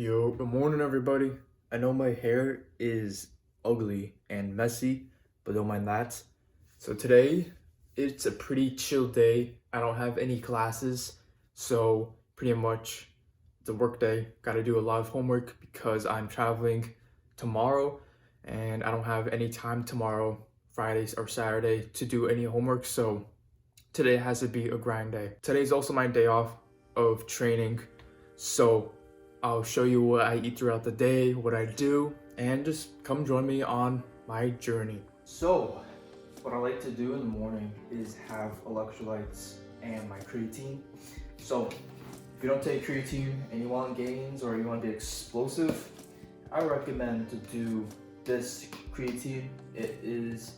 Yo, good morning, everybody. I know my hair is ugly and messy, but don't mind that. So today, it's a pretty chill day. I don't have any classes, so pretty much it's a work day. Gotta do a lot of homework because I'm traveling tomorrow and I don't have any time tomorrow, Fridays or Saturday, to do any homework. So today has to be a grind day. Today's also my day off of training. So I'll show you what I eat throughout the day, what I do, and just come join me on my journey. So, what I like to do in the morning is have electrolytes and my creatine. So, if you don't take creatine and you want gains or you want to be explosive, I recommend to do this creatine. It is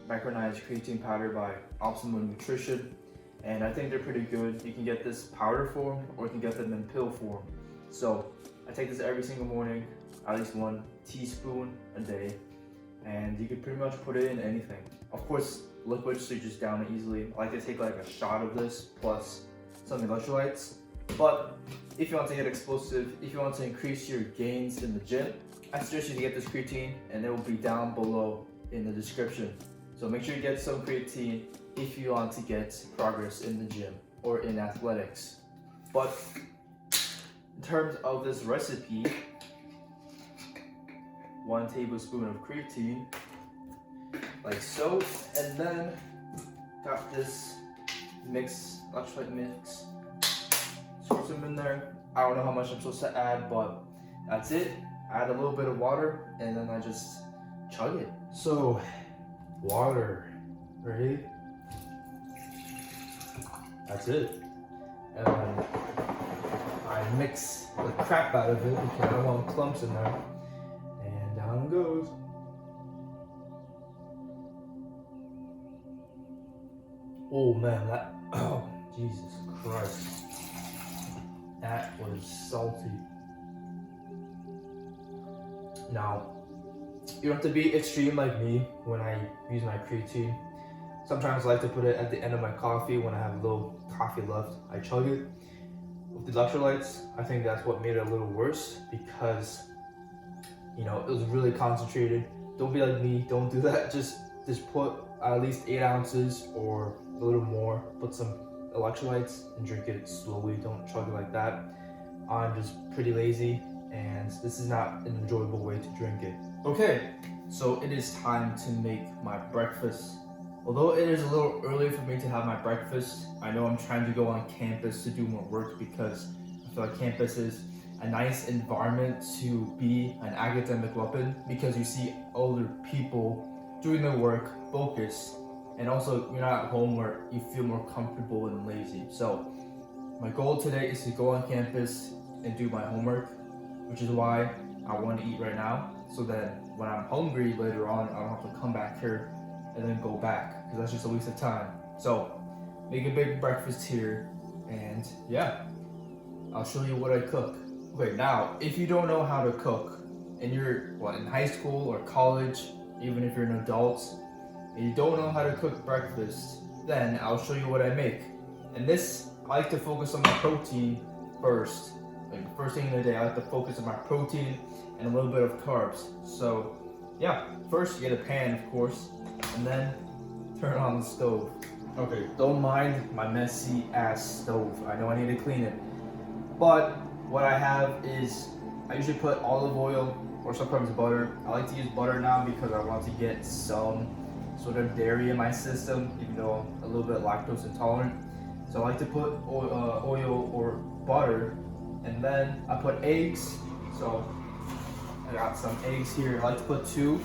micronized creatine powder by Optimal Nutrition, and I think they're pretty good. You can get this powder form or you can get them in pill form. So I take this every single morning, at least 1 teaspoon a day, and you can pretty much put it in anything. Of course, liquid, so you just down it easily. I like to take like a shot of this plus some electrolytes. But if you want to get explosive, if you want to increase your gains in the gym, I suggest you to get this creatine, and it will be down below in the description. So make sure you get some creatine if you want to get progress in the gym or in athletics. But in terms of this recipe, 1 tablespoon of creatine, like so, and then got this mix, electrolyte mix, squirt them in there. I don't know how much I'm supposed to add, but that's it. Add a little bit of water, and then I just chug it. So, water, ready? That's it. And then I mix the crap out of it because I don't want clumps in there. And down it goes. Oh man, oh, Jesus Christ. That was salty. Now, you don't have to be extreme like me when I use my creatine. Sometimes I like to put it at the end of my coffee when I have a little coffee left. I chug it. With the electrolytes, I think that's what made it a little worse because, it was really concentrated. Don't be like me, don't do that. Just put at least 8 ounces or a little more. Put some electrolytes and drink it slowly. Don't chug it like that. I'm just pretty lazy and this is not an enjoyable way to drink it. Okay, so it is time to make my breakfast. Although it is a little early for me to have my breakfast, I know I'm trying to go on campus to do more work because I feel like campus is a nice environment to be an academic weapon because you see older people doing their work, focus, and also you're not at home where you feel more comfortable and lazy. So my goal today is to go on campus and do my homework, which is why I want to eat right now so that when I'm hungry later on, I don't have to come back here and then go back because that's just a waste of time. So make a big breakfast here, and yeah, I'll show you what I cook. Okay, now if you don't know how to cook and you're in high school or college, even if you're an adult and you don't know how to cook breakfast, then I'll show you what I make. And this, I like to focus on my protein first. Like the first thing in the day, I like to focus on my protein and a little bit of carbs. So yeah, first you get a pan, of course, and then turn on the stove. Okay, don't mind my messy ass stove. I know I need to clean it. But what I have is, I usually put olive oil or sometimes butter. I like to use butter now because I want to get some sort of dairy in my system, even though I'm a little bit lactose intolerant. So I like to put oil or butter, and then I put eggs. So I got some eggs here. I like to put 2.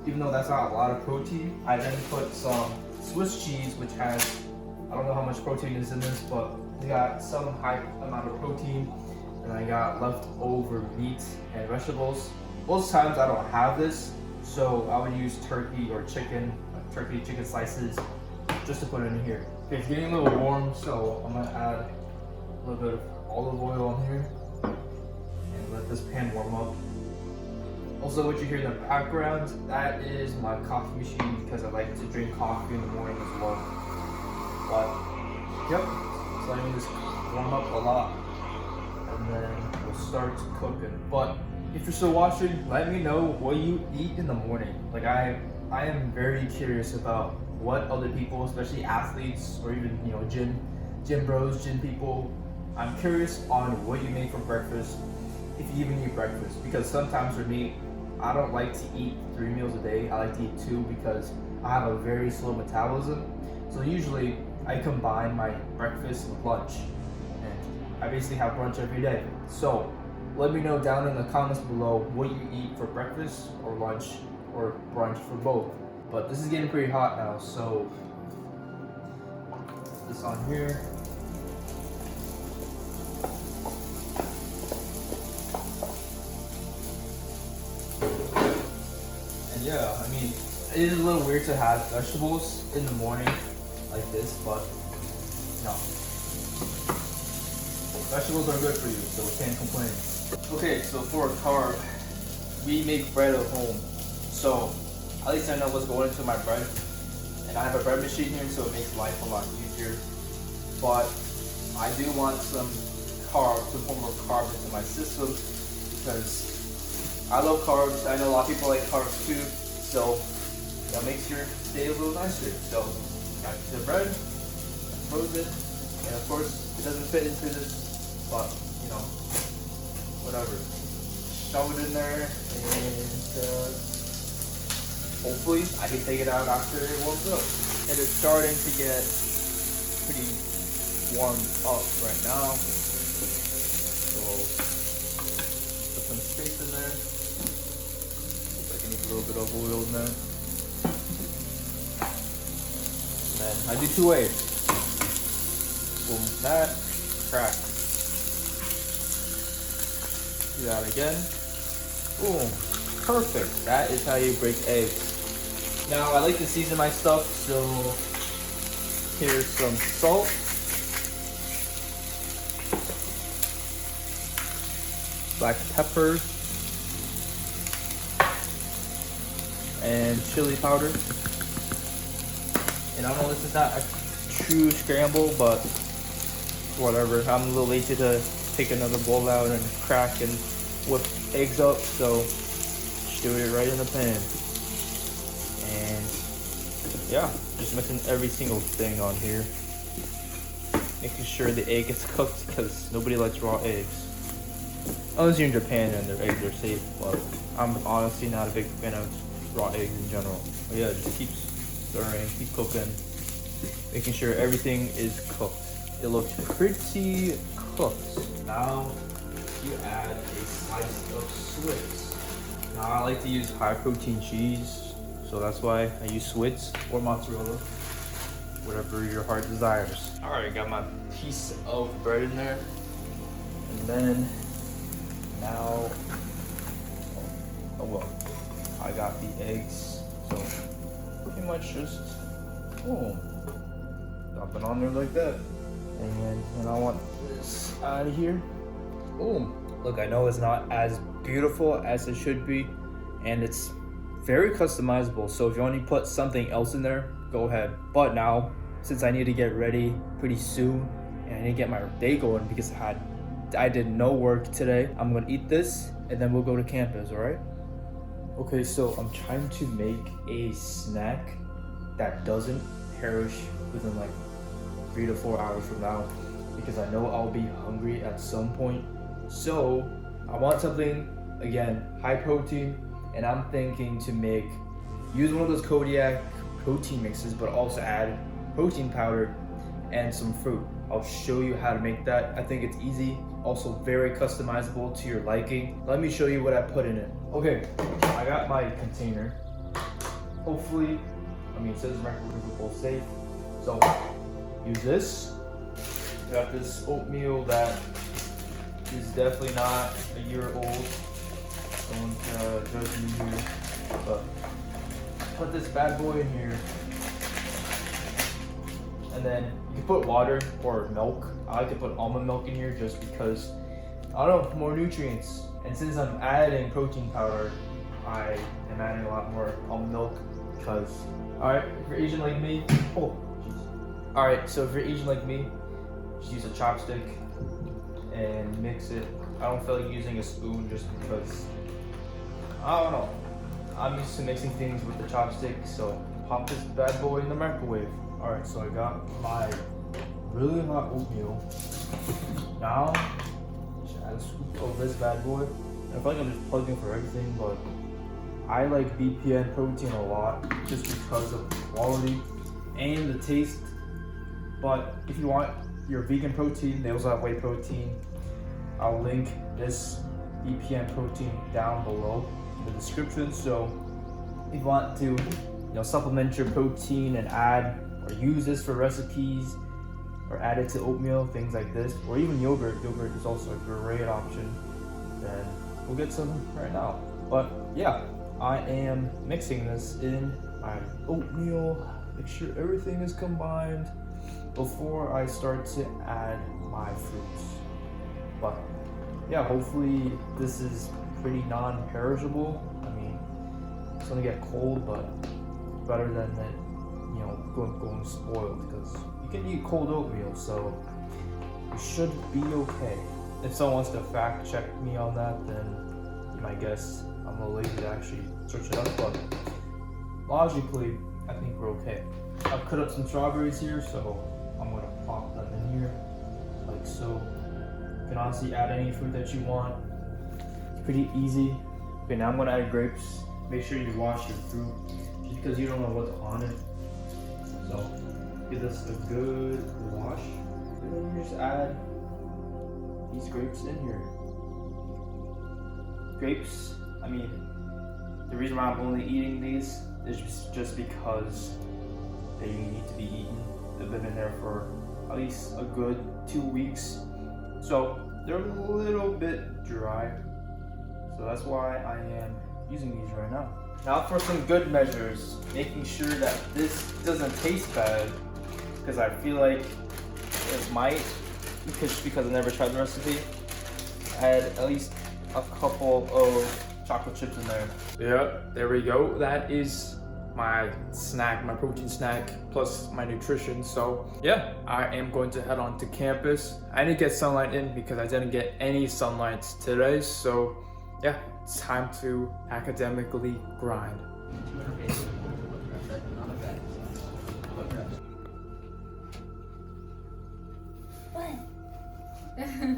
Even though that's not a lot of protein. I then put some Swiss cheese, which has, I don't know how much protein is in this, but it got some high amount of protein. And I got leftover meat and vegetables. Most times I don't have this, so I would use turkey or chicken, chicken slices, just to put it in here. Okay, it's getting a little warm, so I'm gonna add a little bit of olive oil on here and let this pan warm up. Also, what you hear in the background, that is my coffee machine because I like to drink coffee in the morning as well. But, yep, so letting this warm up a lot. And then will start cooking. But if you're still watching, let me know what you eat in the morning. Like I am very curious about what other people, especially athletes or even gym bros, gym people. I'm curious on what you make for breakfast, if you even eat breakfast. Because sometimes for me, I don't like to eat 3 meals a day. I like to eat 2 because I have a very slow metabolism. So usually I combine my breakfast with lunch, and I basically have brunch every day. So let me know down in the comments below what you eat for breakfast or lunch or brunch for both. But this is getting pretty hot now, so put this on here. And yeah, I mean, it is a little weird to have vegetables in the morning like this, but no. Vegetables are good for you, so we can't complain. Okay, so for a carb, we make bread at home. So at least I know what's going into my bread. And I have a bread machine here, so it makes life a lot easier. But I do want some carbs, some form of carb into my system, because I love carbs. I know a lot of people like carbs too, so that makes your day a little nicer. So got the bread, frozen, and of course it doesn't fit into this, but whatever. Shove it in there, and hopefully I can take it out after it warms up. It is starting to get pretty warmed up right now, so put some space in there. Looks like I need a little bit of oil in there. And then I do 2 ways. Boom, that, crack. Do that again. Boom, perfect. That is how you break eggs. Now I like to season my stuff, so here's some salt. Black pepper. And chili powder. And I know this is not a true scramble, but whatever. I'm a little lazy to take another bowl out and crack and whip eggs up, so just do it right in the pan. And yeah, just mixing every single thing on here, making sure the egg is cooked, because nobody likes raw eggs unless you're in Japan and their eggs are safe. But I'm honestly not a big fan of raw eggs in general. But yeah, just keep stirring, keep cooking, making sure everything is cooked. It looks pretty cooked. Now you add a slice of Swiss. Now I like to use high protein cheese, so that's why I use Swiss or mozzarella, whatever your heart desires. Alright, got my piece of bread in there. And then now, I got the eggs, so pretty much just boom, dump it on there like that. And I want this out of here. Boom. Look, I know it's not as beautiful as it should be, and it's very customizable, so if you want to put something else in there, go ahead. But now, since I need to get ready pretty soon, and I need to get my day going because I did no work today, I'm gonna eat this, and then we'll go to campus, alright? Okay, so I'm trying to make a snack that doesn't perish within like 3 to 4 hours from now, because I know I'll be hungry at some point. So I want something, again, high protein, and I'm thinking to use one of those Kodiak protein mixes, but also add protein powder and some fruit. I'll show you how to make that. I think it's easy, also very customizable to your liking. Let me show you what I put in it. Okay, I got my container. Hopefully, it says microwavable safe. So use this. Got this oatmeal that is definitely not a year old. Don't judge me here, but put this bad boy in here. And then you can put water or milk. I like to put almond milk in here just because, I don't know, more nutrients. And since I'm adding protein powder, I am adding a lot more almond milk because, alright, if you're Asian like me, Alright, so if you're Asian like me, just use a chopstick and mix it I don't feel like using a spoon just because, I don't know. I'm used to mixing things with the chopstick, so pop this bad boy in the microwave. Alright, so I got my really hot oatmeal. Now, just add a scoop of this bad boy. I feel like I'm just plugging for everything, but I like BPN protein a lot just because of the quality and the taste. But if you want your vegan protein, they also have whey protein. I'll link this BPN protein down below in the description. So if you want to, supplement your protein and add or use this for recipes or add it to oatmeal, things like this, or even yogurt. Yogurt is also a great option. Then we'll get some right now. But yeah, I am mixing this in my oatmeal. Make sure everything is combined before I start to add my fruits. But yeah, hopefully this is pretty non-perishable. I mean, it's gonna get cold, but better than it, going spoiled, because you can eat cold oatmeal, so you should be okay. If someone wants to fact check me on that, then you might guess I'm a little lazy to actually search it up, but logically, I think we're okay. I've cut up some strawberries here, so I'm gonna pop them in here, like so. You can honestly add any fruit that you want. It's pretty easy. Okay, now I'm gonna add grapes. Make sure you wash your fruit, just because you don't know what's on it. So give this a good wash, and then you just add these grapes in here. Grapes, I mean, the reason why I'm only eating these is just because they need to be eaten. They've been in there for at least a good 2 weeks. So they're a little bit dry. So that's why I am using these right now. Now for some good measures, making sure that this doesn't taste bad, because I feel like it might, because I never tried the recipe. Add at least a couple of chocolate chips in there. Yeah, there we go. That is my snack, my protein snack, plus my nutrition. So yeah, I am going to head on to campus. I need to get sunlight in because I didn't get any sunlight today. So yeah, it's time to academically grind.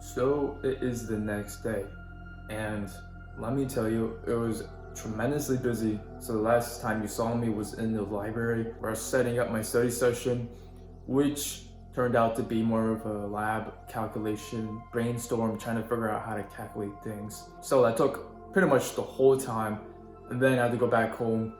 So it is the next day, and let me tell you, it was tremendously busy. So the last time you saw me was in the library where I was setting up my study session, which turned out to be more of a lab calculation brainstorm, trying to figure out how to calculate things. So that took pretty much the whole time, and then I had to go back home,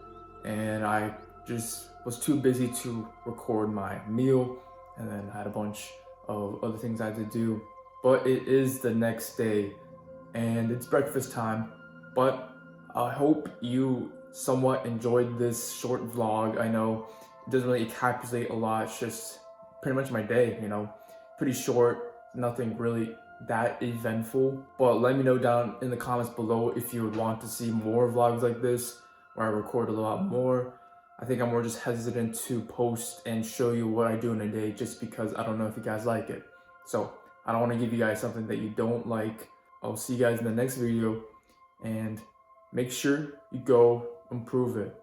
and I just was too busy to record my meal, and then I had a bunch of other things I had to do. But it is the next day, and it's breakfast time. But I hope you somewhat enjoyed this short vlog. I know it doesn't really encapsulate a lot. It's just pretty much my day, pretty short, nothing really that eventful. But let me know down in the comments below if you would want to see more vlogs like this, where I record a lot more. I think I'm more just hesitant to post and show you what I do in a day, just because I don't know if you guys like it. So I don't want to give you guys something that you don't like. I'll see you guys in the next video, and make sure you go improve it.